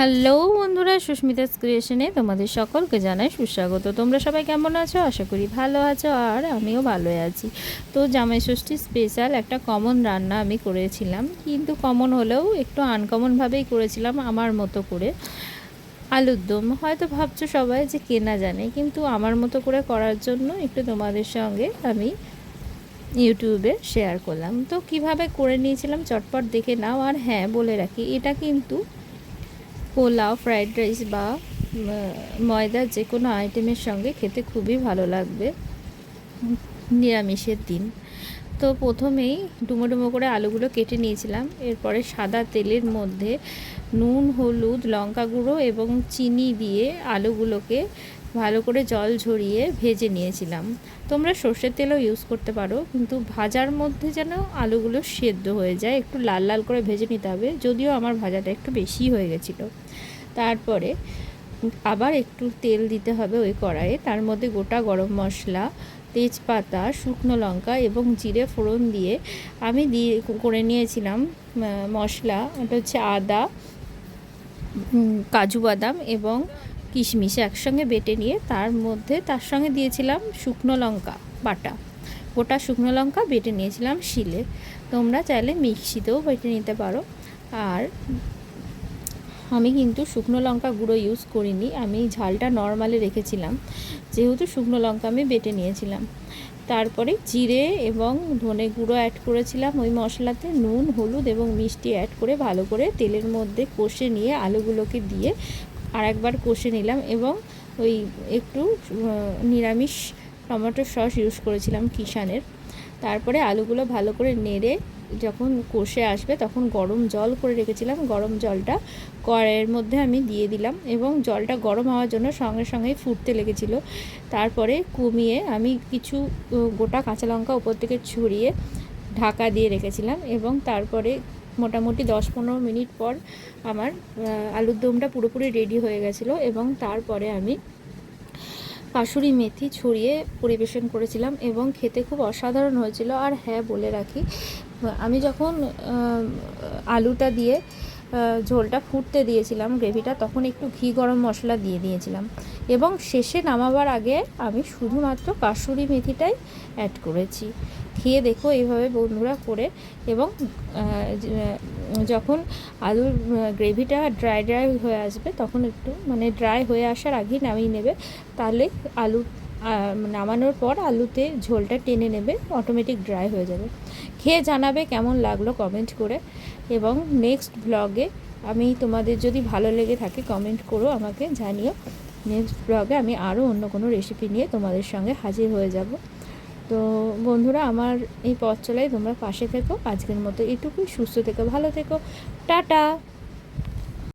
Hello বন্ধুরা, সুস্মিতাস ক্রিয়েশনে তোমাদের সকলকে জানাই সুস্বাগত। তোমরা সবাই কেমন আছো? আশা করি ভালো আছো, আর আমিও ভালোই আছি। তো জামাই ষষ্ঠী স্পেশাল একটা কমন রান্না আমি করেছিলাম, কিন্তু কমন হলেও একটু আনকমনভাবেই করেছিলাম আমার মতো করে। আলুর দম হয়তো ভাবছো সবাই যে কেনা জানে, কিন্তু আমার মতো করে করার জন্য একটু তোমাদের সঙ্গে আমি ইউটিউবে শেয়ার করলাম। তো কিভাবে করে নিয়েছিলাম চটপট দেখে নাও। আর হ্যাঁ, বলে রাখি, এটা কিন্তু পোলাও, ফ্রাইড রাইস বা ময়দার যে কোনো আইটেমের সঙ্গে খেতে খুবই ভালো লাগবে নিরামিষের দিন। তো প্রথমেই ডুমো ডুমো করে আলুগুলো কেটে নিয়েছিলাম। এরপরে সাদা তেলের মধ্যে নুন, হলুদ, লঙ্কা গুঁড়ো এবং চিনি দিয়ে আলুগুলোকে ভালো করে জল ঝরিয়ে ভেজে নিয়েছিলাম। তোমরা সর্ষের তেলও ইউজ করতে পারো, কিন্তু ভাজার মধ্যে যেন আলুগুলো সেদ্ধ হয়ে যায়, একটু লাল লাল করে ভেজে নিতে হবে। যদিও আমার ভাজাটা একটু বেশি হয়ে গেছিলো। তারপরে আবার একটু তেল দিতে হবে ওই কড়াইয়ে। তার মধ্যে গোটা গরম মশলা, তেজপাতা, শুকনো লঙ্কা এবং জিরে ফোড়ন দিয়ে আমি করে নিয়েছিলাম মশলা। ওটা হচ্ছে আদা, কাজু বাদাম এবং কিশমিশ একসঙ্গে বেটে নিয়ে তার সঙ্গে দিয়েছিলাম শুকনো লঙ্কা বাটা। গোটা শুকনো লঙ্কা বেটে নিয়েছিলাম শিলে। তোমরা চাইলে মিক্সিতেও বেটে নিতে পারো। আর আমি কিন্তু শুকনো লঙ্কা গুঁড়ো ইউজ করিনি, আমি ঝালটা নর্মালে রেখেছিলাম, যেহেতু শুকনো লঙ্কা আমি বেটে নিয়েছিলাম। তারপরে জিরে এবং ধনে গুঁড়ো অ্যাড করেছিলাম ওই মশলাতে। নুন, হলুদ এবং মিষ্টি অ্যাড করে ভালো করে তেলের মধ্যে কষে নিয়ে আলুগুলোকে দিয়ে আর একবার কষে নিলাম। এবং ওই একটু নিরামিষ টমেটো সস ইউজ করেছিলাম কিষানের। তারপরে আলুগুলো ভালো করে নেড়ে যখন কষে আসবে তখন গরম জল করে রেখেছিলাম, গরম জলটা কড়াইয়ের মধ্যে আমি দিয়ে দিলাম এবং জলটা গরম হওয়ার জন্য সঙ্গে সঙ্গেই ফুটতে লেগেছিলো। তারপরে কমিয়ে আমি কিছু গোটা কাঁচা লঙ্কা উপর থেকে ছড়িয়ে ঢাকা দিয়ে রেখেছিলাম। এবং তারপরে মোটামুটি 10-15 মিনিট পর আমার আলুর দমটা পুরোপুরি রেডি হয়ে গেছিলো। এবং তারপরে আমি কাসুরি মেথি ছড়িয়ে পরিবেশন করেছিলাম এবং খেতে খুব অসাধারণ হয়েছিল। আর হ্যাঁ, বলে রাখি, আমি যখন আলুটা দিয়ে ঝোলটা ফুটতে দিয়েছিলাম, গ্রেভিটা, তখন একটু ঘি গরম মশলা দিয়ে দিয়েছিলাম এবং শেষে নামাবার আগে আমি শুধুমাত্র কাসুরি মেথিটাই অ্যাড করেছি। খেয়ে দেখো এইভাবে বন্ধুরা করে। এবং যখন আলুর গ্রেভিটা ড্রাই হয়ে আসবে তখন একটু ড্রাই হয়ে আসার আগেই নামিয়ে নেবে, তাহলে আলু নামানোর পর আলুতে ঝোলটা টেনে নেবে, অটোমেটিক ড্রাই হয়ে যাবে। খেয়ে জানাবে কেমন লাগলো কমেন্ট করে। এবং নেক্সট ব্লগে আমি তোমাদের যদি ভালো লেগে থাকে কমেন্ট করো, আমাকে জানিও। নেক্সট ব্লগে আমি আরও অন্য কোনো রেসিপি নিয়ে তোমাদের সঙ্গে হাজির হয়ে যাব। তো বন্ধুরা, আমার এই পথ চলায় তোমরা পাশে থেকো। আজকের মতো এটুকুই। সুস্থ থেকো, ভালো থেকো, টাটা।